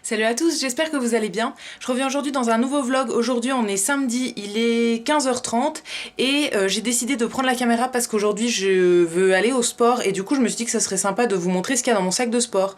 Salut à tous, j'espère que vous allez bien. Je reviens aujourd'hui dans un nouveau vlog. Aujourd'hui on est samedi, il est 15h30 et j'ai décidé de prendre la caméra parce qu'aujourd'hui je veux aller au sport et du coup je me suis dit que ça serait sympa de vous montrer ce qu'il y a dans mon sac de sport.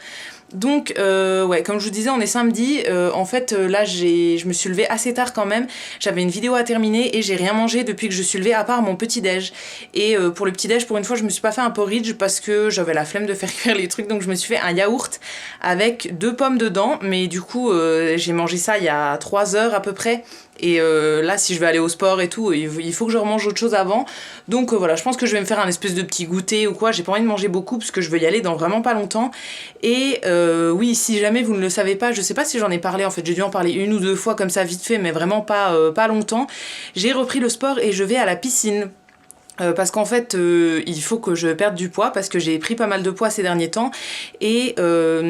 Donc ouais, comme je vous disais, on est samedi. En fait là je me suis levée assez tard quand même. J'avais une vidéo à terminer et j'ai rien mangé depuis que je suis levée à part mon petit déj. Et pour le petit déj, pour une fois je me suis pas fait un porridge parce que j'avais la flemme de faire cuire les trucs, donc je me suis fait un yaourt avec 2 pommes dedans. Mais du coup j'ai mangé ça il y a 3 heures à peu près. Et là si je vais aller au sport et tout, il faut que je remange autre chose avant. Donc voilà, je pense que je vais me faire un espèce de petit goûter ou quoi. J'ai pas envie de manger beaucoup parce que je veux y aller dans vraiment pas longtemps. Et oui, si jamais vous ne le savez pas, je sais pas si j'en ai parlé en fait, j'ai dû en parler 1 ou 2 fois comme ça vite fait, mais vraiment pas longtemps. J'ai repris le sport et je vais à la piscine. Parce qu'en fait il faut que je perde du poids parce que j'ai pris pas mal de poids ces derniers temps et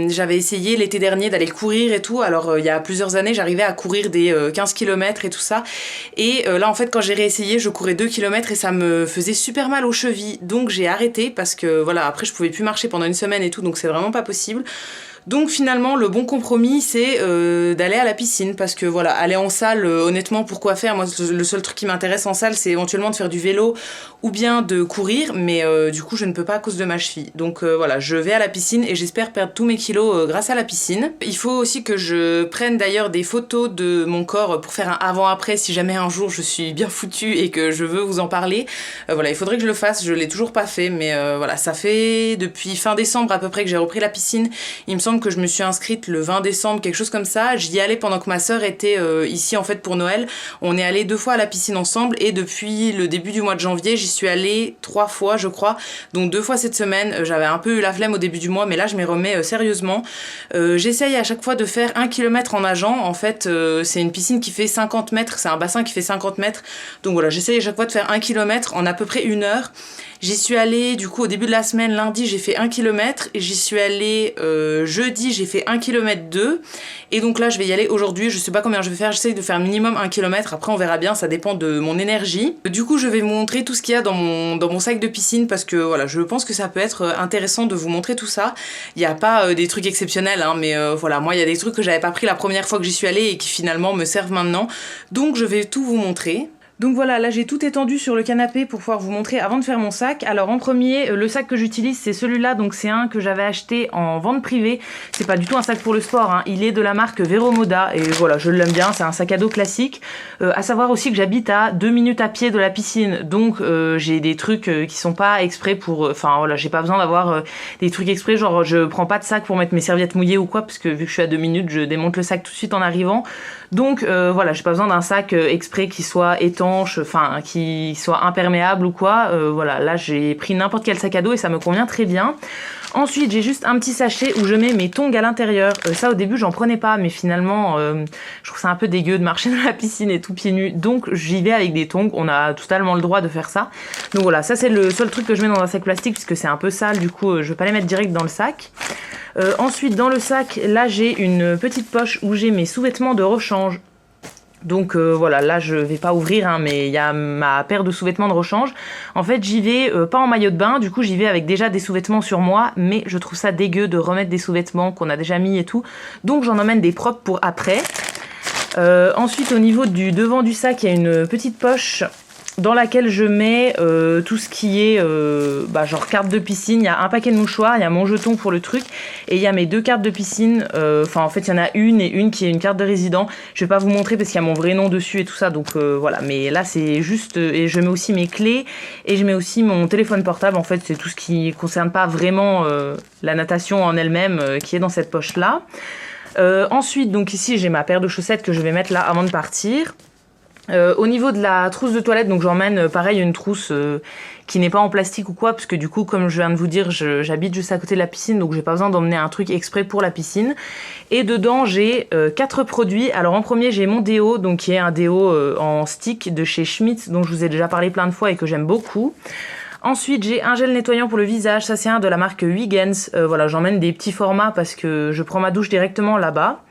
j'avais essayé l'été dernier d'aller courir et tout. Alors il y a plusieurs années j'arrivais à courir des 15 km et tout ça et là en fait quand j'ai réessayé je courais 2 km et ça me faisait super mal aux chevilles, donc j'ai arrêté parce que voilà, après je pouvais plus marcher pendant une semaine et tout, donc c'est vraiment pas possible. Donc finalement le bon compromis c'est d'aller à la piscine parce que voilà, aller en salle honnêtement pourquoi faire, moi le seul truc qui m'intéresse en salle c'est éventuellement de faire du vélo ou bien de courir, mais du coup je ne peux pas à cause de ma cheville. Donc voilà, je vais à la piscine et j'espère perdre tous mes kilos grâce à la piscine. Il faut aussi que je prenne d'ailleurs des photos de mon corps pour faire un avant-après si jamais un jour je suis bien foutue et que je veux vous en parler. Voilà, il faudrait que je le fasse, je l'ai toujours pas fait, mais voilà, ça fait depuis fin décembre à peu près que j'ai repris la piscine. Il me semble que je me suis inscrite le 20 décembre, quelque chose comme ça. J'y allais pendant que ma sœur était ici en fait pour Noël. On est allé 2 fois à la piscine ensemble et depuis le début du mois de janvier, j'y suis allée 3 fois je crois. Donc 2 fois cette semaine. J'avais un peu eu la flemme au début du mois, mais là je m'y remets sérieusement. J'essaye à chaque fois de faire 1 km en nageant. En fait c'est une piscine qui fait 50 mètres, c'est un bassin qui fait 50 mètres. Donc voilà, j'essaye à chaque fois de faire 1 km en à peu près 1 heure. J'y suis allée du coup au début de la semaine, lundi j'ai fait 1 km et j'y suis allée jeudi j'ai fait 1 km 2 et donc là je vais y aller aujourd'hui, je sais pas combien je vais faire, j'essaye de faire minimum 1 km, après on verra bien, ça dépend de mon énergie. Du coup je vais vous montrer tout ce qu'il y a dans mon sac de piscine parce que voilà, je pense que ça peut être intéressant de vous montrer tout ça. Il n'y a pas des trucs exceptionnels hein, mais voilà, moi il y a des trucs que j'avais pas pris la première fois que j'y suis allée et qui finalement me servent maintenant, donc je vais tout vous montrer. Donc voilà, là j'ai tout étendu sur le canapé pour pouvoir vous montrer avant de faire mon sac. Alors en premier, le sac que j'utilise c'est celui-là, donc c'est un que j'avais acheté en vente privée. C'est pas du tout un sac pour le sport, hein. Il est de la marque Vero Moda et voilà, je l'aime bien, c'est un sac à dos classique. À savoir aussi que j'habite à 2 minutes à pied de la piscine, donc j'ai des trucs qui sont pas exprès pour... Enfin voilà, j'ai pas besoin d'avoir des trucs exprès, genre je prends pas de sac pour mettre mes serviettes mouillées ou quoi, parce que vu que je suis à 2 minutes, je démonte le sac tout de suite en arrivant. Donc voilà, j'ai pas besoin d'un sac exprès qui soit étanche, enfin qui soit imperméable ou quoi. Voilà, là j'ai pris n'importe quel sac à dos et ça me convient très bien. Ensuite j'ai juste un petit sachet où je mets mes tongs à l'intérieur. Ça au début j'en prenais pas, mais finalement je trouve ça un peu dégueu de marcher dans la piscine et tout pieds nus. Donc j'y vais avec des tongs, on a totalement le droit de faire ça. Donc voilà, ça c'est le seul truc que je mets dans un sac plastique puisque c'est un peu sale, du coup je vais pas les mettre direct dans le sac. Ensuite dans le sac, là j'ai une petite poche où j'ai mes sous-vêtements de rechange. Donc voilà, là je vais pas ouvrir hein, mais il y a ma paire de sous-vêtements de rechange. En fait j'y vais pas en maillot de bain, du coup j'y vais avec déjà des sous-vêtements sur moi, mais je trouve ça dégueu de remettre des sous-vêtements qu'on a déjà mis et tout. Donc j'en emmène des propres pour après. Ensuite au niveau du devant du sac, il y a une petite poche dans laquelle je mets tout ce qui est genre carte de piscine. Il y a un paquet de mouchoirs, il y a mon jeton pour le truc et il y a mes 2 cartes de piscine. Enfin en fait il y en a une et une qui est une carte de résident. Je vais pas vous montrer parce qu'il y a mon vrai nom dessus et tout ça, donc voilà, mais là c'est juste et je mets aussi mes clés et je mets aussi mon téléphone portable. En fait c'est tout ce qui concerne pas vraiment la natation en elle-même qui est dans cette poche là. Ensuite donc ici j'ai ma paire de chaussettes que je vais mettre là avant de partir. Au niveau de la trousse de toilette, donc j'emmène pareil une trousse qui n'est pas en plastique ou quoi, parce que du coup comme je viens de vous dire j'habite juste à côté de la piscine, donc j'ai pas besoin d'emmener un truc exprès pour la piscine. Et dedans j'ai 4 produits. Alors en premier j'ai mon déo, donc qui est un déo en stick de chez Schmitt, dont je vous ai déjà parlé plein de fois et que j'aime beaucoup. Ensuite j'ai un gel nettoyant pour le visage, ça c'est un de la marque Huygens. Voilà, j'emmène des petits formats parce que je prends ma douche directement là-bas.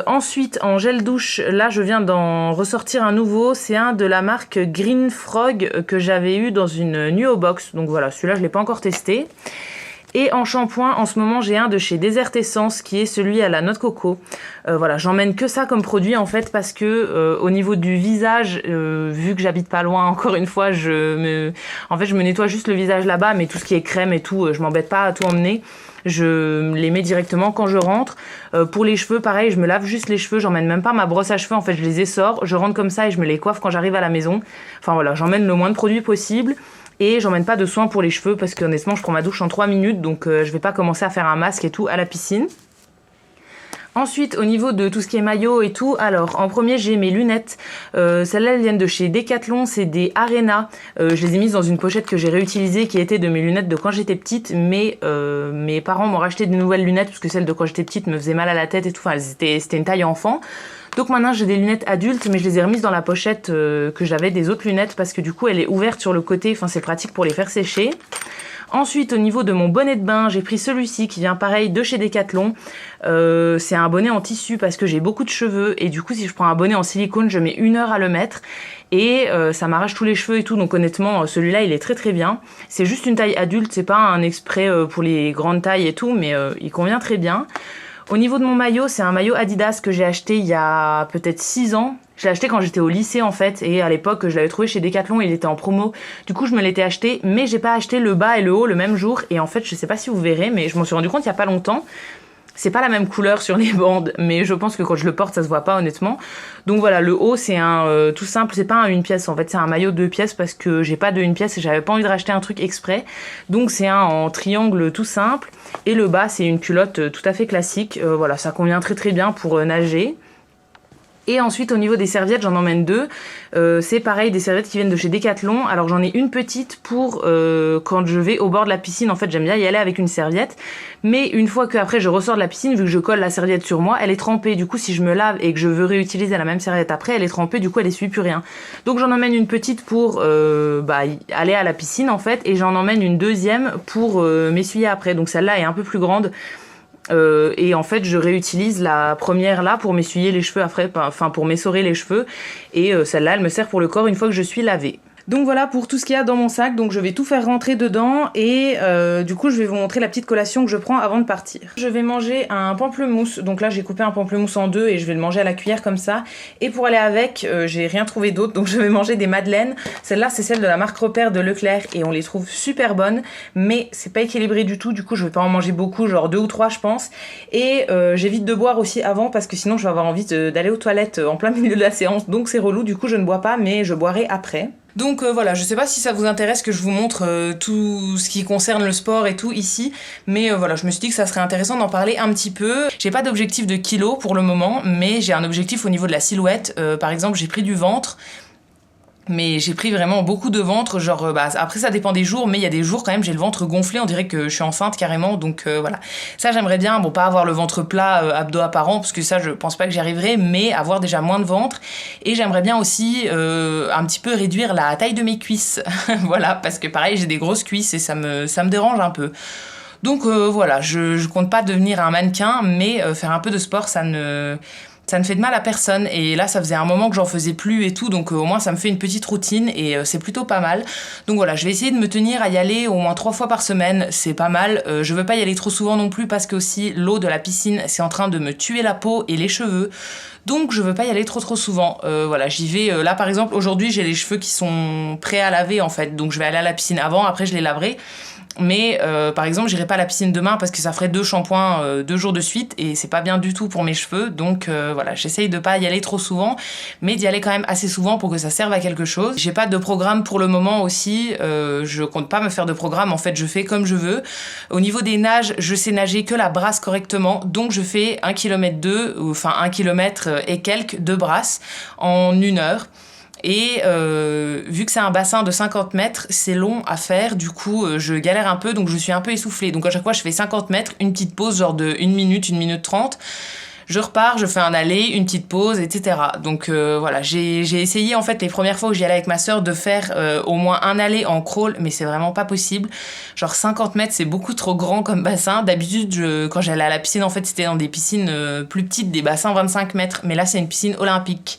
Ensuite en gel douche, là je viens d'en ressortir un nouveau, c'est un de la marque Green Frog que j'avais eu dans une Nuo Box, donc voilà, celui-là je l'ai pas encore testé. Et en shampoing, en ce moment, j'ai un de chez Desert Essence qui est celui à la noix de coco. Voilà, j'emmène que ça comme produit en fait parce que au niveau du visage, vu que j'habite pas loin, encore une fois, je me nettoie juste le visage là-bas, mais tout ce qui est crème et tout, je m'embête pas à tout emmener. Je les mets directement quand je rentre. Pour les cheveux, pareil, je me lave juste les cheveux, j'emmène même pas ma brosse à cheveux, en fait je les essore, je rentre comme ça et je me les coiffe quand j'arrive à la maison. Enfin voilà, j'emmène le moins de produits possible. Et j'emmène pas de soins pour les cheveux parce que honnêtement je prends ma douche en 3 minutes, donc je vais pas commencer à faire un masque et tout à la piscine. Ensuite, au niveau de tout ce qui est maillot et tout, alors en premier j'ai mes lunettes. Celles-là elles viennent de chez Decathlon, c'est des Arena. Je les ai mises dans une pochette que j'ai réutilisée qui était de mes lunettes de quand j'étais petite, mais mes parents m'ont racheté de nouvelles lunettes parce que celles de quand j'étais petite me faisaient mal à la tête et tout. Enfin, c'était une taille enfant. Donc maintenant j'ai des lunettes adultes, mais je les ai remises dans la pochette que j'avais des autres lunettes parce que du coup elle est ouverte sur le côté, enfin c'est pratique pour les faire sécher. Ensuite, au niveau de mon bonnet de bain, j'ai pris celui-ci qui vient pareil de chez Decathlon. C'est un bonnet en tissu parce que j'ai beaucoup de cheveux et du coup si je prends un bonnet en silicone, je mets 1 heure à le mettre et ça m'arrache tous les cheveux et tout, donc honnêtement celui-là il est très très bien. C'est juste une taille adulte, c'est pas un exprès pour les grandes tailles et tout, mais il convient très bien. Au niveau de mon maillot, c'est un maillot Adidas que j'ai acheté il y a peut-être 6 ans. Je l'ai acheté quand j'étais au lycée en fait, et à l'époque je l'avais trouvé chez Decathlon, il était en promo. Du coup je me l'étais acheté, mais j'ai pas acheté le bas et le haut le même jour. Et en fait je sais pas si vous verrez, mais je m'en suis rendu compte il y a pas longtemps. C'est pas la même couleur sur les bandes, mais je pense que quand je le porte ça se voit pas honnêtement. Donc voilà, le haut c'est un tout simple, c'est pas un 1 pièce en fait, c'est un maillot 2 pièces parce que j'ai pas de 1 pièce et j'avais pas envie de racheter un truc exprès. Donc c'est un en triangle tout simple, et le bas c'est une culotte tout à fait classique. Voilà, ça convient très très bien pour nager. Et ensuite au niveau des serviettes, j'en emmène 2. C'est pareil, des serviettes qui viennent de chez Decathlon. Alors j'en ai une petite pour quand je vais au bord de la piscine. En fait j'aime bien y aller avec une serviette. Mais une fois qu'après je ressors de la piscine, vu que je colle la serviette sur moi, elle est trempée. Du coup si je me lave et que je veux réutiliser la même serviette après, elle est trempée, du coup elle essuie plus rien. Donc j'en emmène une petite pour aller à la piscine en fait. Et j'en emmène une deuxième pour m'essuyer après. Donc celle-là est un peu plus grande. Et en fait je réutilise la première là pour m'essuyer les cheveux après, enfin pour m'essorer les cheveux, et celle-là elle me sert pour le corps une fois que je suis lavée. Donc voilà pour tout ce qu'il y a dans mon sac, donc je vais tout faire rentrer dedans et du coup je vais vous montrer la petite collation que je prends avant de partir. Je vais manger un pamplemousse, donc là j'ai coupé un pamplemousse en 2 et je vais le manger à la cuillère comme ça. Et pour aller avec, j'ai rien trouvé d'autre, donc je vais manger des madeleines. Celle-là c'est celle de la marque Repère de Leclerc et on les trouve super bonnes, mais c'est pas équilibré du tout, du coup je vais pas en manger beaucoup, genre 2 ou 3 je pense. Et j'évite de boire aussi avant parce que sinon je vais avoir envie d'aller aux toilettes en plein milieu de la séance, donc c'est relou, du coup je ne bois pas mais je boirai après. Donc voilà, je sais pas si ça vous intéresse que je vous montre tout ce qui concerne le sport et tout ici, mais voilà, je me suis dit que ça serait intéressant d'en parler un petit peu. J'ai pas d'objectif de kilos pour le moment, mais j'ai un objectif au niveau de la silhouette. Par exemple, j'ai pris du ventre, mais j'ai pris vraiment beaucoup de ventre, genre après ça dépend des jours, mais il y a des jours quand même j'ai le ventre gonflé, on dirait que je suis enceinte carrément, donc voilà. Ça j'aimerais bien, bon pas avoir le ventre plat, abdos apparents, parce que ça je pense pas que j'y arriverai, mais avoir déjà moins de ventre, et j'aimerais bien aussi un petit peu réduire la taille de mes cuisses, voilà, parce que pareil j'ai des grosses cuisses et ça me dérange un peu. Donc voilà, je compte pas devenir un mannequin, mais faire un peu de sport ça ne fait de mal à personne, et là ça faisait un moment que j'en faisais plus et tout, donc au moins ça me fait une petite routine et c'est plutôt pas mal. Donc voilà, je vais essayer de me tenir à y aller au moins 3 fois par semaine, c'est pas mal. Je veux pas y aller trop souvent non plus parce que aussi l'eau de la piscine c'est en train de me tuer la peau et les cheveux, donc je veux pas y aller trop souvent. Voilà, j'y vais, là par exemple aujourd'hui j'ai les cheveux qui sont prêts à laver en fait, donc je vais aller à la piscine avant, après je les laverai. Mais par exemple j'irai pas à la piscine demain parce que ça ferait 2 shampoings 2 jours de suite et c'est pas bien du tout pour mes cheveux, donc voilà, j'essaye de pas y aller trop souvent mais d'y aller quand même assez souvent pour que ça serve à quelque chose. J'ai pas de programme pour le moment aussi, je compte pas me faire de programme, en fait je fais comme je veux. Au niveau des nages, je sais nager que la brasse correctement, donc je fais 1 km 2, enfin 1 km et quelques de brasse en 1 heure. Et vu que c'est un bassin de 50 mètres, c'est long à faire, du coup je galère un peu, donc je suis un peu essoufflée. Donc à chaque fois je fais 50 mètres, une petite pause genre de 1 minute, 1 minute 30. Je repars, je fais un aller, une petite pause, etc. Donc voilà, j'ai essayé en fait les premières fois où j'y allais avec ma sœur de faire au moins un aller en crawl, mais c'est vraiment pas possible. Genre 50 mètres c'est beaucoup trop grand comme bassin. D'habitude quand j'allais à la piscine en fait c'était dans des piscines plus petites, des bassins 25 mètres, mais là c'est une piscine olympique.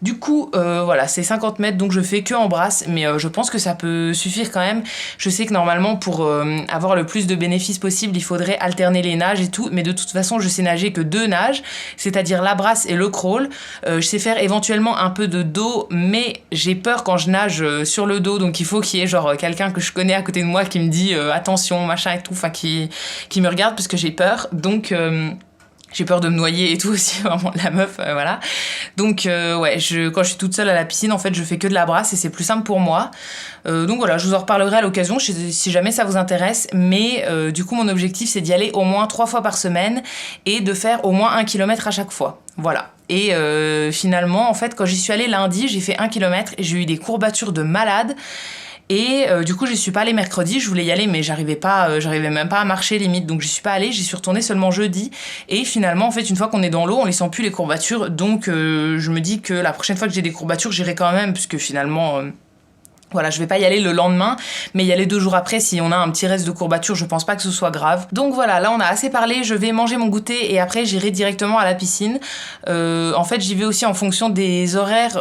Du coup, voilà, c'est 50 mètres, donc je fais que en brasse, mais je pense que ça peut suffire quand même. Je sais que normalement, pour avoir le plus de bénéfices possible, il faudrait alterner les nages et tout, mais de toute façon, je sais nager que 2 nages, c'est-à-dire la brasse et le crawl. Je sais faire éventuellement un peu de dos, mais j'ai peur quand je nage sur le dos, donc il faut qu'il y ait genre quelqu'un que je connais à côté de moi qui me dit attention, machin et tout, enfin qui me regarde parce que j'ai peur, donc... j'ai peur de me noyer et tout aussi, vraiment la meuf, voilà. Donc ouais, quand je suis toute seule à la piscine, en fait, je fais que de la brasse et c'est plus simple pour moi. Donc voilà, je vous en reparlerai à l'occasion si jamais ça vous intéresse. Mais du coup, mon objectif, c'est d'y aller au moins 3 fois par semaine et de faire au moins 1 kilomètre à chaque fois. Voilà. Et finalement, en fait, quand j'y suis allée lundi, j'ai fait 1 kilomètre et j'ai eu des courbatures de malade. Et du coup, j'y suis pas allée mercredi, je voulais y aller, mais j'arrivais même pas à marcher limite, donc j'y suis pas allée, j'y suis retournée seulement jeudi. Et finalement, en fait, une fois qu'on est dans l'eau, on les sent plus les courbatures, donc je me dis que la prochaine fois que j'ai des courbatures, j'irai quand même, puisque finalement... Voilà, je vais pas y aller le lendemain, mais y aller 2 jours après si on a un petit reste de courbature, je pense pas que ce soit grave. Donc voilà, là on a assez parlé, je vais manger mon goûter et après j'irai directement à la piscine. En fait, j'y vais aussi en fonction des horaires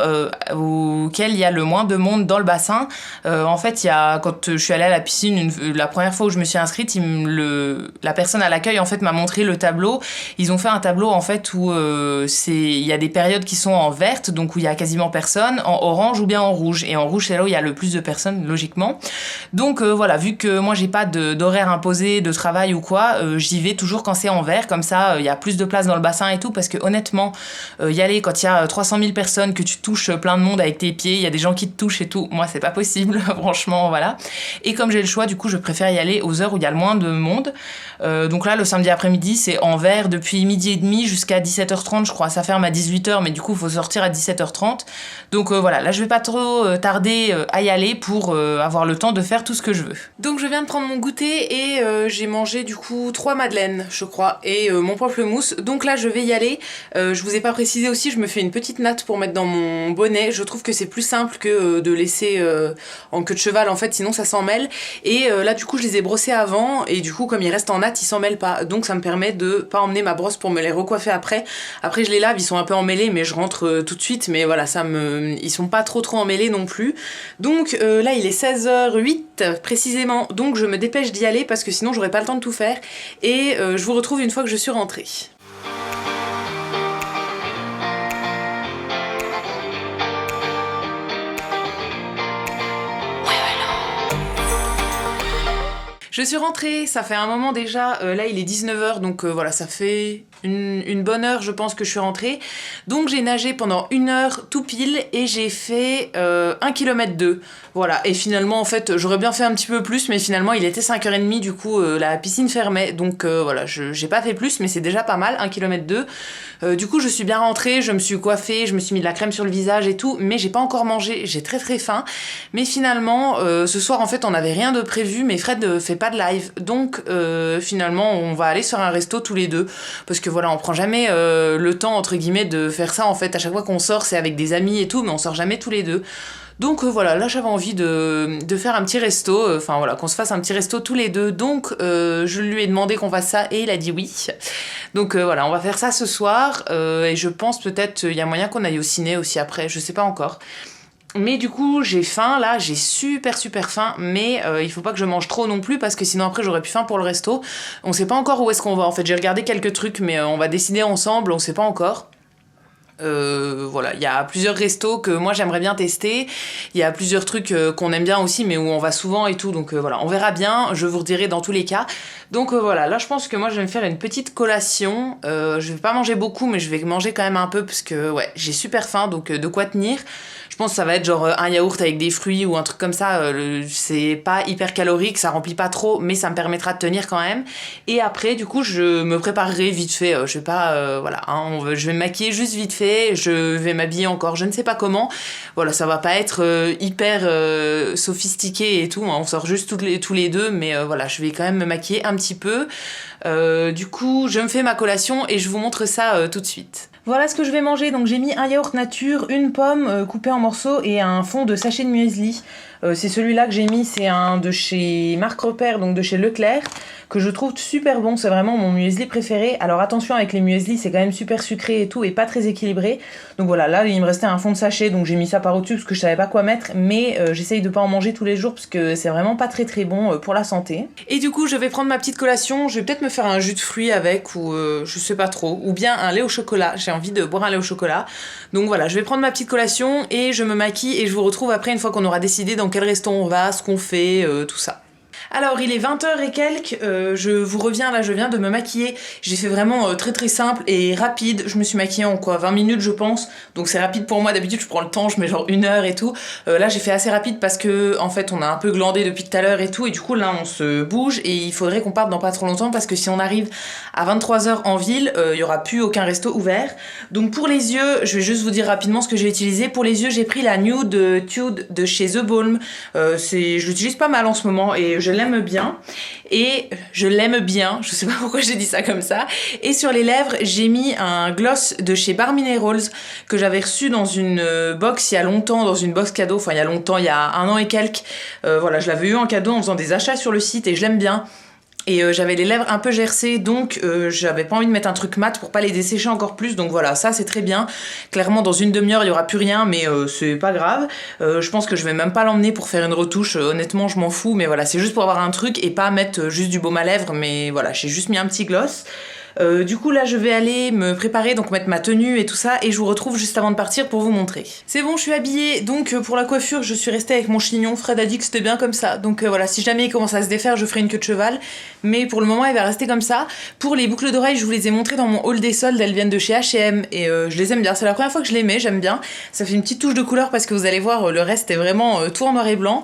auxquels il y a le moins de monde dans le bassin. En fait, quand je suis allée à la piscine, la première fois où je me suis inscrite, la personne à l'accueil en fait m'a montré le tableau. Ils ont fait un tableau en fait où il y a des périodes qui sont en verte, donc où il y a quasiment personne, en orange ou bien en rouge. Et en rouge, c'est là où il y a le plus de personnes logiquement. Donc voilà, vu que moi j'ai pas d'horaire imposé, de travail ou quoi, j'y vais toujours quand c'est en vert, comme ça il y a plus de place dans le bassin et tout, parce que honnêtement, y aller quand il y a 300 000 personnes, que tu touches plein de monde avec tes pieds, il y a des gens qui te touchent et tout, moi c'est pas possible, franchement, voilà. Et comme j'ai le choix, du coup je préfère y aller aux heures où il y a le moins de monde. Donc là, le samedi après-midi, c'est en vert depuis midi et demi jusqu'à 17h30, je crois, ça ferme à 18h, mais du coup il faut sortir à 17h30. Donc voilà, là je vais pas trop tarder à y aller pour avoir le temps de faire tout ce que je veux. Donc je viens de prendre mon goûter et j'ai mangé du coup 3 madeleines, je crois, et mon pamplemousse. Donc là je vais y aller. Je vous ai pas précisé aussi, je me fais une petite natte pour mettre dans mon bonnet. Je trouve que c'est plus simple que de laisser en queue de cheval en fait, sinon ça s'en mêle. Et là du coup je les ai brossés avant et du coup comme ils restent en natte, ils s'en mêlent pas. Donc ça me permet de pas emmener ma brosse pour me les recoiffer après. Après je les lave, ils sont un peu emmêlés mais je rentre tout de suite. Mais voilà, ils sont pas trop emmêlés non plus. Donc là il est 16h08 précisément, donc je me dépêche d'y aller parce que sinon j'aurais pas le temps de tout faire. Et je vous retrouve une fois que je suis rentrée. Je suis rentrée, ça fait un moment déjà, là il est 19h, donc voilà, ça fait une bonne heure je pense que je suis rentrée. Donc j'ai nagé pendant 1 heure tout pile et j'ai fait 1 km 2. Voilà, et finalement en fait j'aurais bien fait un petit peu plus, mais finalement il était 5h30, du coup la piscine fermait, donc voilà, j'ai pas fait plus, mais c'est déjà pas mal, 1 km 2. Du coup je suis bien rentrée, je me suis coiffée, je me suis mis de la crème sur le visage et tout, mais j'ai pas encore mangé, j'ai très faim. Mais finalement ce soir en fait on avait rien de prévu, mais Fred fait pas de live, donc finalement on va aller sur un resto tous les deux, parce que voilà, on prend jamais le temps entre guillemets de faire ça en fait. À chaque fois qu'on sort c'est avec des amis et tout, mais on sort jamais tous les deux. Donc voilà, là j'avais envie de faire un petit resto, enfin voilà, qu'on se fasse un petit resto tous les deux. Donc je lui ai demandé qu'on fasse ça et il a dit oui. Donc voilà, on va faire ça ce soir et je pense peut-être il y a moyen qu'on aille au ciné aussi après, je sais pas encore. Mais du coup j'ai faim là, j'ai super faim, mais il faut pas que je mange trop non plus parce que sinon après j'aurais plus faim pour le resto. On sait pas encore où est-ce qu'on va, en fait j'ai regardé quelques trucs mais on va décider ensemble, on sait pas encore. Voilà, il y a plusieurs restos que moi j'aimerais bien tester, il y a plusieurs trucs qu'on aime bien aussi mais où on va souvent et tout, donc voilà, on verra bien, je vous redirai dans tous les cas. Donc voilà, là je pense que moi je vais me faire une petite collation, je vais pas manger beaucoup mais je vais manger quand même un peu parce que ouais, j'ai super faim, donc de quoi tenir. Je pense que ça va être genre un yaourt avec des fruits ou un truc comme ça, c'est pas hyper calorique, ça remplit pas trop, mais ça me permettra de tenir quand même. Et après, du coup, je me préparerai vite fait, je vais pas, voilà, hein, je vais me maquiller juste vite fait, je vais m'habiller encore, je ne sais pas comment. Voilà, ça va pas être hyper sophistiqué et tout, hein, on sort juste tous les deux, mais voilà, je vais quand même me maquiller un petit peu. Du coup, je me fais ma collation et je vous montre ça tout de suite. Voilà ce que je vais manger, donc j'ai mis un yaourt nature, une pomme coupée en morceaux et un fond de sachet de muesli. C'est celui-là que j'ai mis, c'est un de chez Marc Repère, donc de chez Leclerc, que je trouve super bon, c'est vraiment mon muesli préféré. Alors attention, avec les muesli, c'est quand même super sucré et tout, et pas très équilibré. Donc voilà, là il me restait un fond de sachet, donc j'ai mis ça par au-dessus parce que je savais pas quoi mettre, mais j'essaye de pas en manger tous les jours parce que c'est vraiment pas très très bon pour la santé. Et du coup, je vais prendre ma petite collation, je vais peut-être me faire un jus de fruits avec, ou je sais pas trop, ou bien un lait au chocolat, j'ai envie de boire un lait au chocolat. Donc voilà, je vais prendre ma petite collation et je me maquille et je vous retrouve après une fois qu'on aura décidé dans quel resto on va, ce qu'on fait, tout ça. Alors il est 20h et quelques, je vous reviens là, je viens de me maquiller, j'ai fait vraiment très très simple et rapide, je me suis maquillée en quoi 20 minutes je pense, donc c'est rapide pour moi, d'habitude je prends le temps, je mets genre 1 heure et tout, là j'ai fait assez rapide parce que en fait on a un peu glandé depuis tout à l'heure et tout, et du coup là on se bouge et il faudrait qu'on parte dans pas trop longtemps parce que si on arrive à 23h en ville, il y aura plus aucun resto ouvert. Donc pour les yeux, je vais juste vous dire rapidement ce que j'ai utilisé. Pour les yeux j'ai pris la Nude Tude de chez The Balm, je l'utilise pas mal en ce moment et je l'aime bien, je sais pas pourquoi j'ai dit ça comme ça. Et sur les lèvres j'ai mis un gloss de chez Bare Minerals que j'avais reçu dans une box il y a longtemps, dans une box cadeau, enfin il y a longtemps, il y a 1 an et quelques, voilà, je l'avais eu en cadeau en faisant des achats sur le site et je l'aime bien. Et j'avais les lèvres un peu gercées, donc j'avais pas envie de mettre un truc mat pour pas les dessécher encore plus, donc voilà, ça c'est très bien. Clairement dans une demi-heure il y aura plus rien, mais c'est pas grave. Je pense que je vais même pas l'emmener pour faire une retouche, honnêtement je m'en fous, mais voilà, c'est juste pour avoir un truc et pas mettre juste du baume à lèvres, mais voilà, j'ai juste mis un petit gloss. Du coup là je vais aller me préparer, donc mettre ma tenue et tout ça, et je vous retrouve juste avant de partir pour vous montrer. C'est bon, je suis habillée, donc pour la coiffure je suis restée avec mon chignon, Fred a dit que c'était bien comme ça, donc voilà, si jamais il commence à se défaire je ferai une queue de cheval, mais pour le moment il va rester comme ça. Pour les boucles d'oreilles je vous les ai montrées dans mon haul des soldes, elles viennent de chez H&M et je les aime bien, c'est la première fois que je les mets, j'aime bien, ça fait une petite touche de couleur parce que vous allez voir le reste est vraiment tout en noir et blanc.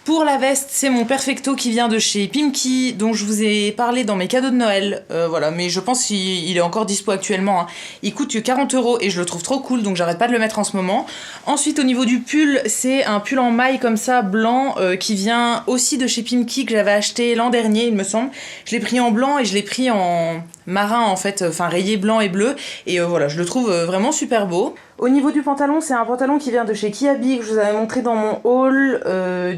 Pour la veste c'est mon Perfecto qui vient de chez Pimki, dont je vous ai parlé dans mes cadeaux de Noël, voilà, mais je pense qu'il est encore dispo actuellement, hein. Il coûte que 40€ et je le trouve trop cool, donc j'arrête pas de le mettre en ce moment. Ensuite au niveau du pull, c'est un pull en maille comme ça blanc qui vient aussi de chez Pimki, que j'avais acheté l'an dernier il me semble. Je l'ai pris en blanc et je l'ai pris en marin en fait, enfin rayé blanc et bleu, et voilà, je le trouve vraiment super beau. Au niveau du pantalon, c'est un pantalon qui vient de chez Kiabi, que je vous avais montré dans mon haul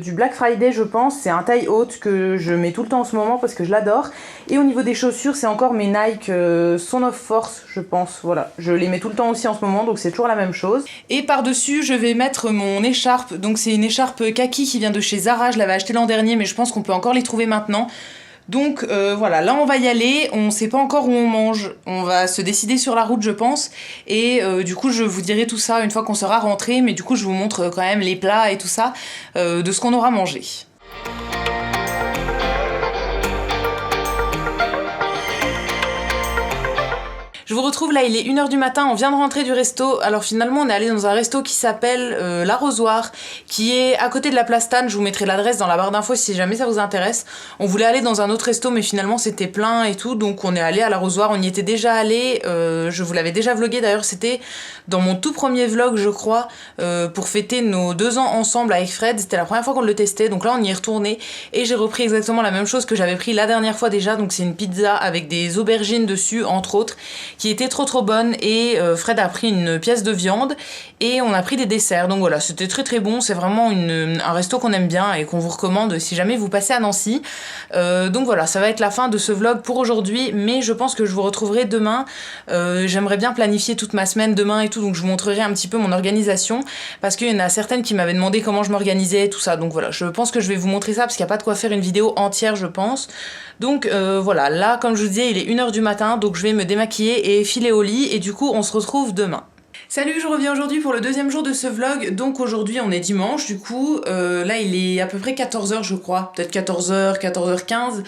du Black Friday je pense. C'est un taille haute que je mets tout le temps en ce moment parce que je l'adore. Et au niveau des chaussures, c'est encore mes Nike Son of Force je pense, voilà. Je les mets tout le temps aussi en ce moment, donc c'est toujours la même chose. Et par-dessus, je vais mettre mon écharpe, donc c'est une écharpe kaki qui vient de chez Zara, je l'avais acheté l'an dernier mais je pense qu'on peut encore les trouver maintenant. Donc voilà, là on va y aller, on sait pas encore où on mange, on va se décider sur la route je pense, et du coup je vous dirai tout ça une fois qu'on sera rentré, mais du coup je vous montre quand même les plats et tout ça de ce qu'on aura mangé. Je vous retrouve là, il est 1h du matin, on vient de rentrer du resto. Alors finalement on est allé dans un resto qui s'appelle l'Arrosoir, qui est à côté de la place Tannes. Je vous mettrai l'adresse dans la barre d'infos si jamais ça vous intéresse. On voulait aller dans un autre resto mais finalement c'était plein et tout, donc on est allé à l'Arrosoir. On y était déjà allé, je vous l'avais déjà vlogué d'ailleurs, c'était dans mon tout premier vlog je crois, pour fêter nos 2 ans ensemble avec Fred. C'était la première fois qu'on le testait, donc là on y est retourné et j'ai repris exactement la même chose que j'avais pris la dernière fois déjà. Donc c'est une pizza avec des aubergines dessus entre autres, qui était trop bonne, et Fred a pris une pièce de viande et on a pris des desserts, donc voilà, c'était très bon. C'est vraiment un resto qu'on aime bien et qu'on vous recommande si jamais vous passez à Nancy. Donc voilà, ça va être la fin de ce vlog pour aujourd'hui, mais je pense que je vous retrouverai demain. J'aimerais bien planifier toute ma semaine demain et tout, donc je vous montrerai un petit peu mon organisation, parce qu'il y en a certaines qui m'avaient demandé comment je m'organisais, tout ça, donc voilà, je pense que je vais vous montrer ça parce qu'il n'y a pas de quoi faire une vidéo entière je pense. Donc voilà, là comme je vous disais il est 1h du matin, donc je vais me démaquiller et filer au lit, et du coup on se retrouve demain. Salut, je reviens aujourd'hui pour le deuxième jour de ce vlog. Donc aujourd'hui on est dimanche, du coup là il est à peu près 14h je crois, peut-être 14h, 14h15.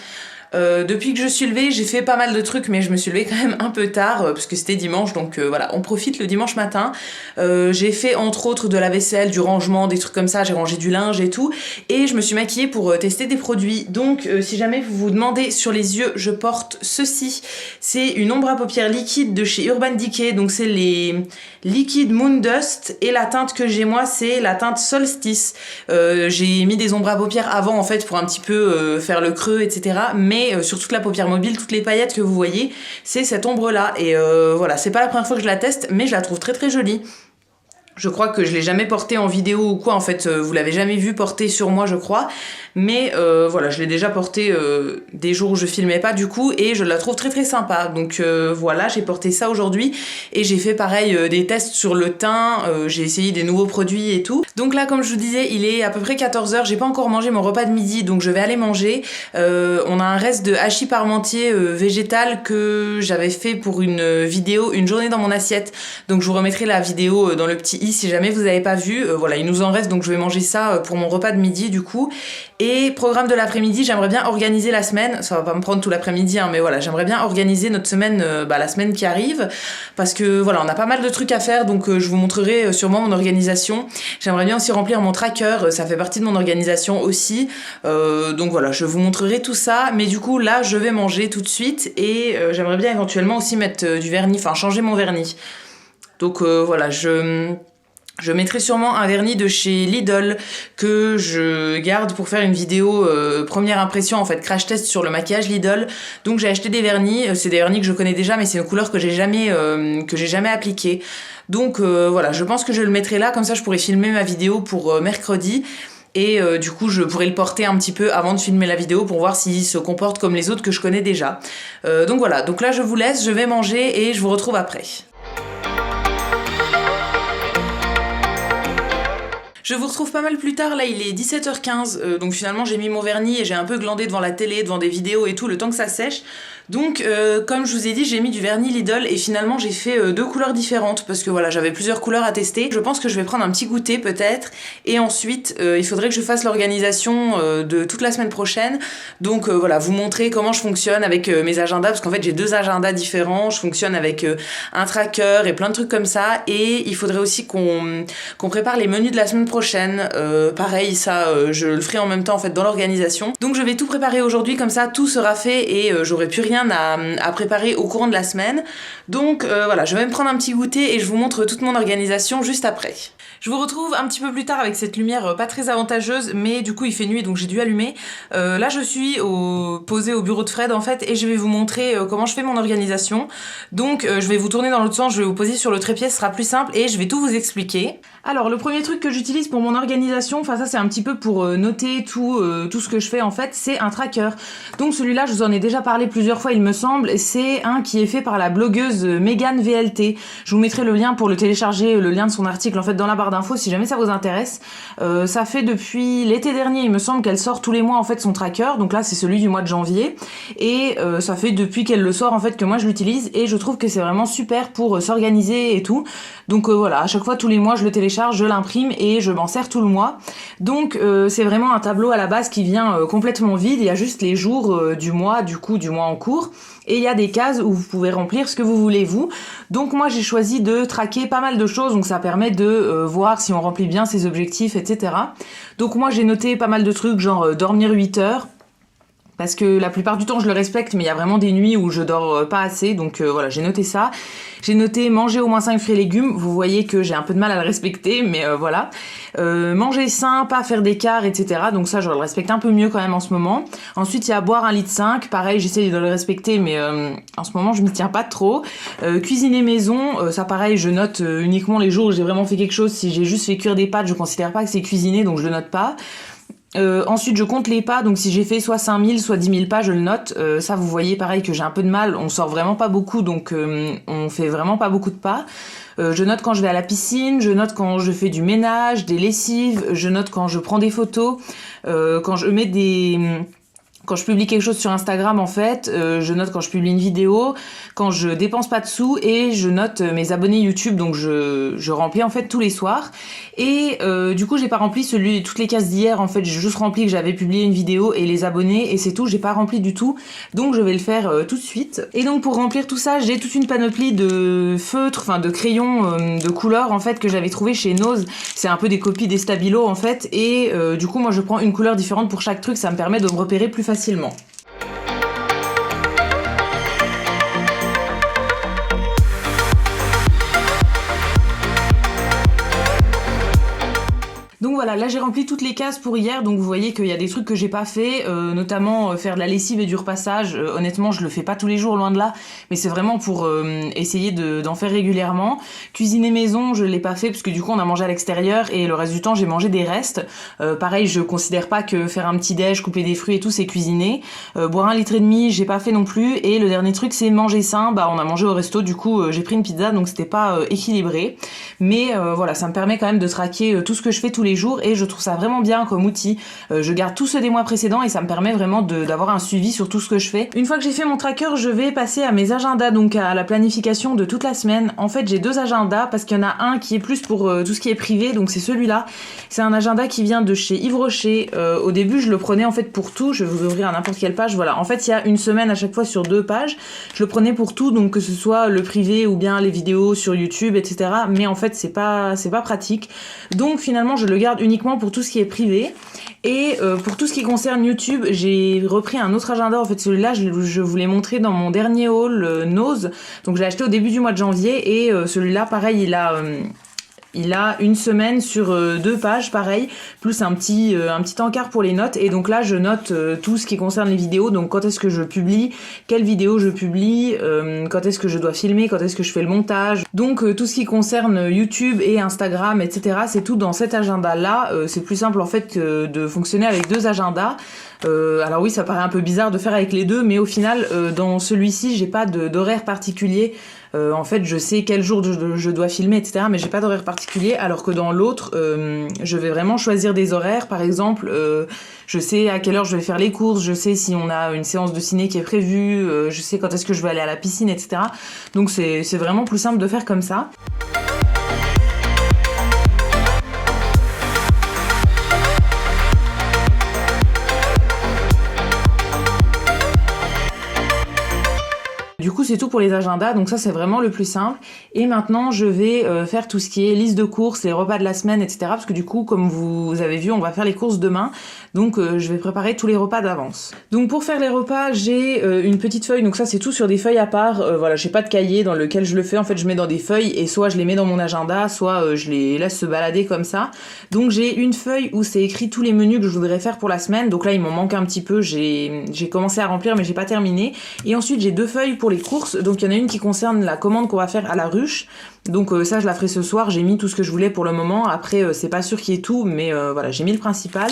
Depuis que je suis levée, j'ai fait pas mal de trucs, mais je me suis levée quand même un peu tard parce que c'était dimanche, donc voilà, on profite le dimanche matin. J'ai fait entre autres de la vaisselle, du rangement, des trucs comme ça, j'ai rangé du linge et tout, et je me suis maquillée pour tester des produits. Donc si jamais vous vous demandez sur les yeux, je porte ceci. C'est une ombre à paupières liquide de chez Urban Decay, donc c'est les Liquid Moon Dust, et la teinte que j'ai moi c'est la teinte Solstice. J'ai mis des ombres à paupières avant en fait pour un petit peu faire le creux etc, mais sur toute la paupière mobile, toutes les paillettes que vous voyez, c'est cette ombre là, et voilà, c'est pas la première fois que je la teste mais je la trouve très jolie. Je crois que je l'ai jamais porté en vidéo ou quoi, en fait, vous l'avez jamais vu porter sur moi, je crois. Mais voilà, je l'ai déjà porté des jours où je filmais pas du coup, et je la trouve très très sympa. Donc voilà, j'ai porté ça aujourd'hui, et j'ai fait pareil des tests sur le teint, j'ai essayé des nouveaux produits et tout. Donc là, comme je vous disais, il est à peu près 14h, j'ai pas encore mangé mon repas de midi, donc je vais aller manger. On a un reste de hachis parmentier végétal que j'avais fait pour une vidéo, une journée dans mon assiette. Donc je vous remettrai la vidéo dans le petit i si jamais vous n'avez pas vu. Voilà, il nous en reste, donc je vais manger ça pour mon repas de midi du coup. Et programme de l'après-midi, j'aimerais bien organiser la semaine. Ça va pas me prendre tout l'après-midi, hein, mais voilà, j'aimerais bien organiser notre semaine, la semaine qui arrive, parce que voilà, on a pas mal de trucs à faire, donc je vous montrerai sûrement mon organisation. J'aimerais bien aussi remplir mon tracker, ça fait partie de mon organisation aussi. Donc voilà, je vous montrerai tout ça, mais du coup là, je vais manger tout de suite, et j'aimerais bien éventuellement aussi mettre du vernis, enfin changer mon vernis. Donc voilà, je mettrai sûrement un vernis de chez Lidl que je garde pour faire une vidéo première impression, en fait, crash test sur le maquillage Lidl. Donc j'ai acheté des vernis, c'est des vernis que je connais déjà, mais c'est une couleur que j'ai jamais appliquée. Donc voilà, je pense que je le mettrai là, comme ça je pourrai filmer ma vidéo pour mercredi. Et du coup, je pourrais le porter un petit peu avant de filmer la vidéo pour voir s'il se comporte comme les autres que je connais déjà. Donc voilà, donc là je vous laisse, je vais manger et je vous retrouve après. Je vous retrouve pas mal plus tard, là il est 17h15, donc finalement j'ai mis mon vernis et j'ai un peu glandé devant la télé, devant des vidéos et tout, le temps que ça sèche. Donc comme je vous ai dit, j'ai mis du vernis Lidl et finalement j'ai fait deux couleurs différentes parce que voilà, j'avais plusieurs couleurs à tester. Je pense que je vais prendre un petit goûter peut-être, et ensuite il faudrait que je fasse l'organisation de toute la semaine prochaine. Donc voilà, vous montrer comment je fonctionne avec mes agendas, parce qu'en fait j'ai deux agendas différents, je fonctionne avec un tracker et plein de trucs comme ça, et il faudrait aussi qu'on prépare les menus de la semaine prochaine. Pareil, ça je le ferai en même temps en fait dans l'organisation. Donc je vais tout préparer aujourd'hui, comme ça tout sera fait et j'aurai plus rien à préparer au courant de la semaine. Donc voilà, je vais me prendre un petit goûter et je vous montre toute mon organisation juste après. Je vous retrouve un petit peu plus tard avec cette lumière pas très avantageuse, mais du coup il fait nuit donc j'ai dû allumer. Là je suis posée au bureau de Fred en fait, et je vais vous montrer comment je fais mon organisation. Donc je vais vous tourner dans l'autre sens, je vais vous poser sur le trépied, ce sera plus simple et je vais tout vous expliquer. Alors le premier truc que j'utilise pour mon organisation, enfin ça c'est un petit peu pour noter tout ce que je fais en fait, c'est un tracker. Donc celui-là je vous en ai déjà parlé plusieurs fois il me semble, c'est un qui est fait par la blogueuse Megan VLT. Je vous mettrai le lien pour le télécharger, le lien de son article en fait dans la barre d'infos si jamais ça vous intéresse. Ça fait depuis l'été dernier il me semble qu'elle sort tous les mois en fait son tracker, donc là c'est celui du mois de janvier, et ça fait depuis qu'elle le sort en fait que moi je l'utilise, et je trouve que c'est vraiment super pour s'organiser et tout. Donc voilà, à chaque fois tous les mois je le télécharge, je l'imprime et je m'en sers tout le mois. Donc c'est vraiment un tableau à la base qui vient complètement vide, il y a juste les jours du mois, du coup du mois en cours, et il y a des cases où vous pouvez remplir ce que vous voulez vous. Donc moi j'ai choisi de traquer pas mal de choses, donc ça permet de voir si on remplit bien ses objectifs, etc. Donc moi j'ai noté pas mal de trucs, genre dormir 8 heures, parce que la plupart du temps je le respecte, mais il y a vraiment des nuits où je dors pas assez, donc voilà, j'ai noté ça. J'ai noté manger au moins 5 fruits et légumes, vous voyez que j'ai un peu de mal à le respecter, mais voilà. Manger sain, pas faire d'écart, etc. Donc ça je le respecte un peu mieux quand même en ce moment. Ensuite il y a boire 1,5 litre, pareil j'essaie de le respecter, mais en ce moment je m'y tiens pas trop. Cuisiner maison, ça pareil je note uniquement les jours où j'ai vraiment fait quelque chose. Si j'ai juste fait cuire des pâtes, je considère pas que c'est cuisiner, donc je le note pas. Ensuite je compte les pas, donc si j'ai fait soit 5000 soit 10 000 pas je le note. Ça vous voyez pareil que j'ai un peu de mal, on sort vraiment pas beaucoup, donc on fait vraiment pas beaucoup de pas. Je note quand je vais à la piscine, je note quand je fais du ménage, des lessives, je note quand je prends des photos, quand je mets quand je publie quelque chose sur Instagram en fait, je note quand je publie une vidéo, quand je dépense pas de sous, et je note mes abonnés YouTube, donc je remplis en fait tous les soirs. Et du coup j'ai pas rempli toutes les cases d'hier en fait, j'ai juste rempli que j'avais publié une vidéo et les abonnés, et c'est tout, j'ai pas rempli du tout, donc je vais le faire tout de suite. Et donc pour remplir tout ça, j'ai toute une panoplie de feutres, enfin de crayons de couleurs en fait que j'avais trouvé chez Nose. C'est un peu des copies des Stabilo en fait, et du coup moi je prends une couleur différente pour chaque truc, ça me permet de me repérer plus facilement. Donc voilà, là j'ai rempli toutes les cases pour hier, donc vous voyez qu'il y a des trucs que j'ai pas fait, notamment faire de la lessive et du repassage. Honnêtement, je le fais pas tous les jours, loin de là, mais c'est vraiment pour essayer d'en faire régulièrement. Cuisiner maison, je l'ai pas fait parce que du coup on a mangé à l'extérieur et le reste du temps j'ai mangé des restes. Pareil, je considère pas que faire un petit déj, couper des fruits et tout, c'est cuisiner. Boire 1,5 litre, j'ai pas fait non plus. Et le dernier truc, c'est manger sain. Bah on a mangé au resto, du coup j'ai pris une pizza, donc c'était pas équilibré. Mais voilà, ça me permet quand même de traquer tout ce que je fais tous les jours et je trouve ça vraiment bien comme outil. Je garde tous ceux des mois précédents et ça me permet vraiment d'avoir un suivi sur tout ce que je fais. Une fois que j'ai fait mon tracker, je vais passer à mes agendas, donc à la planification de toute la semaine. En fait, j'ai 2 agendas parce qu'il y en a un qui est plus pour tout ce qui est privé, donc c'est celui-là. C'est un agenda qui vient de chez Yves Rocher. Au début, je le prenais en fait pour tout. Je vais vous ouvrir à n'importe quelle page. Voilà. En fait, il y a une semaine à chaque fois sur 2 pages. Je le prenais pour tout, donc que ce soit le privé ou bien les vidéos sur YouTube, etc. Mais en fait, c'est pas pratique. Donc finalement, je le garde uniquement pour tout ce qui est privé. Et pour tout ce qui concerne YouTube, j'ai repris un autre agenda. En fait, celui-là, je vous l'ai montré dans mon dernier haul Nose. Donc, je l'ai acheté au début du mois de janvier. Et celui-là, pareil, il a une semaine sur 2 pages, pareil, plus un petit encart pour les notes. Et donc là, je note tout ce qui concerne les vidéos. Donc quand est-ce que je publie, quelles vidéos je publie, quand est-ce que je dois filmer, quand est-ce que je fais le montage. Donc tout ce qui concerne YouTube et Instagram, etc. C'est tout dans cet agenda-là. C'est plus simple en fait que de fonctionner avec 2 agendas. Alors oui, ça paraît un peu bizarre de faire avec les 2, mais au final, dans celui-ci, j'ai pas d'horaire particulier. En fait, je sais quel jour je dois filmer, etc. Mais j'ai pas d'horaire particulier, alors que dans l'autre, je vais vraiment choisir des horaires. Par exemple, je sais à quelle heure je vais faire les courses, je sais si on a une séance de ciné qui est prévue, je sais quand est-ce que je vais aller à la piscine, etc. Donc c'est vraiment plus simple de faire comme ça. Du coup, c'est tout pour les agendas, donc ça c'est vraiment le plus simple. Et maintenant, je vais faire tout ce qui est liste de courses, les repas de la semaine, etc. Parce que du coup, comme vous avez vu, on va faire les courses demain. Donc je vais préparer tous les repas d'avance. Donc pour faire les repas, j'ai une petite feuille, donc ça c'est tout sur des feuilles à part. Voilà, j'ai pas de cahier dans lequel je le fais, en fait je mets dans des feuilles et soit je les mets dans mon agenda, soit je les laisse se balader comme ça. Donc j'ai une feuille où c'est écrit tous les menus que je voudrais faire pour la semaine. Donc là il m'en manque un petit peu, j'ai commencé à remplir mais j'ai pas terminé. Et ensuite j'ai 2 feuilles pour les courses, donc il y en a une qui concerne la commande qu'on va faire à la ruche. Donc ça je la ferai ce soir, j'ai mis tout ce que je voulais pour le moment. Après c'est pas sûr qu'il y ait tout, mais voilà, j'ai mis le principal.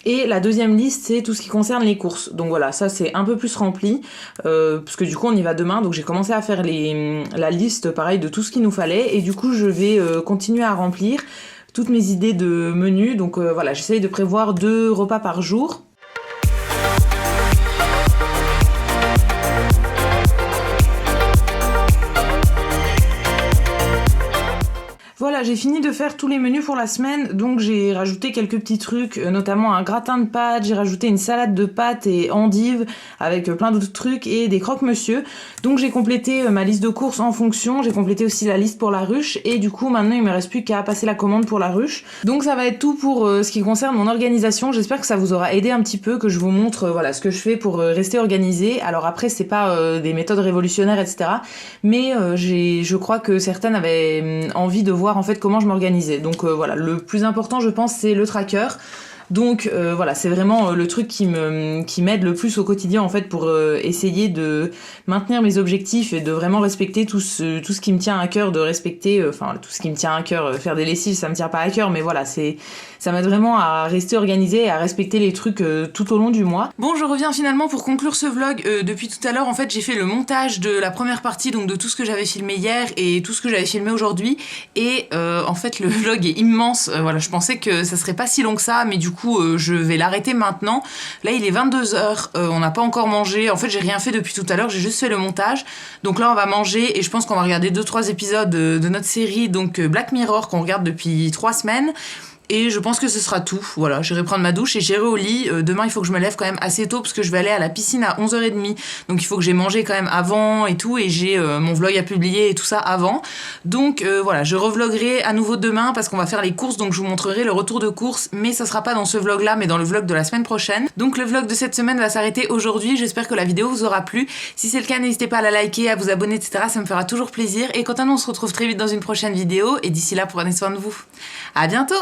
Et la deuxième liste, c'est tout ce qui concerne les courses. Donc voilà, ça c'est un peu plus rempli, parce que du coup on y va demain, donc j'ai commencé à faire la liste pareil de tout ce qu'il nous fallait, et du coup je vais continuer à remplir toutes mes idées de menus. Donc voilà, j'essaye de prévoir 2 repas par jour. Voilà, j'ai fini de faire tous les menus pour la semaine, donc j'ai rajouté quelques petits trucs, notamment un gratin de pâtes, j'ai rajouté une salade de pâtes et endives avec plein d'autres trucs et des croque-monsieur. Donc j'ai complété ma liste de courses en fonction, j'ai complété aussi la liste pour la ruche et du coup maintenant il me reste plus qu'à passer la commande pour la ruche. Donc ça va être tout pour ce qui concerne mon organisation. J'espère que ça vous aura aidé un petit peu, que je vous montre voilà ce que je fais pour rester organisée. Alors après c'est pas des méthodes révolutionnaires etc. Mais je crois que certaines avaient envie de voir en fait comment je m'organisais. Donc voilà, le plus important je pense c'est le tracker. Donc voilà, c'est vraiment le truc qui m'aide le plus au quotidien en fait pour essayer de maintenir mes objectifs et de vraiment respecter tout ce qui me tient à cœur de respecter, enfin tout ce qui me tient à cœur, faire des lessives ça me tient pas à cœur, mais voilà, ça m'aide vraiment à rester organisée et à respecter les trucs tout au long du mois. Bon, je reviens finalement pour conclure ce vlog. Depuis tout à l'heure en fait j'ai fait le montage de la première partie, donc de tout ce que j'avais filmé hier et tout ce que j'avais filmé aujourd'hui, et en fait le vlog est immense. Voilà, je pensais que ça serait pas si long que ça, mais du coup je vais l'arrêter maintenant. Là il est 22h, on n'a pas encore mangé, en fait j'ai rien fait depuis tout à l'heure, j'ai juste fait le montage. Donc là on va manger et je pense qu'on va regarder 2-3 épisodes de notre série, donc Black Mirror, qu'on regarde depuis 3 semaines. Et je pense que ce sera tout. Voilà, j'irai prendre ma douche et j'irai au lit. Demain, il faut que je me lève quand même assez tôt parce que je vais aller à la piscine à 11h30. Donc il faut que j'ai mangé quand même avant et tout. Et j'ai mon vlog à publier et tout ça avant. Donc voilà, je revloguerai à nouveau demain parce qu'on va faire les courses. Donc je vous montrerai le retour de courses. Mais ça sera pas dans ce vlog-là, mais dans le vlog de la semaine prochaine. Donc le vlog de cette semaine va s'arrêter aujourd'hui. J'espère que la vidéo vous aura plu. Si c'est le cas, n'hésitez pas à la liker, à vous abonner, etc. Ça me fera toujours plaisir. Et quant à nous, on se retrouve très vite dans une prochaine vidéo. Et d'ici là, prenez soin de vous. À bientôt!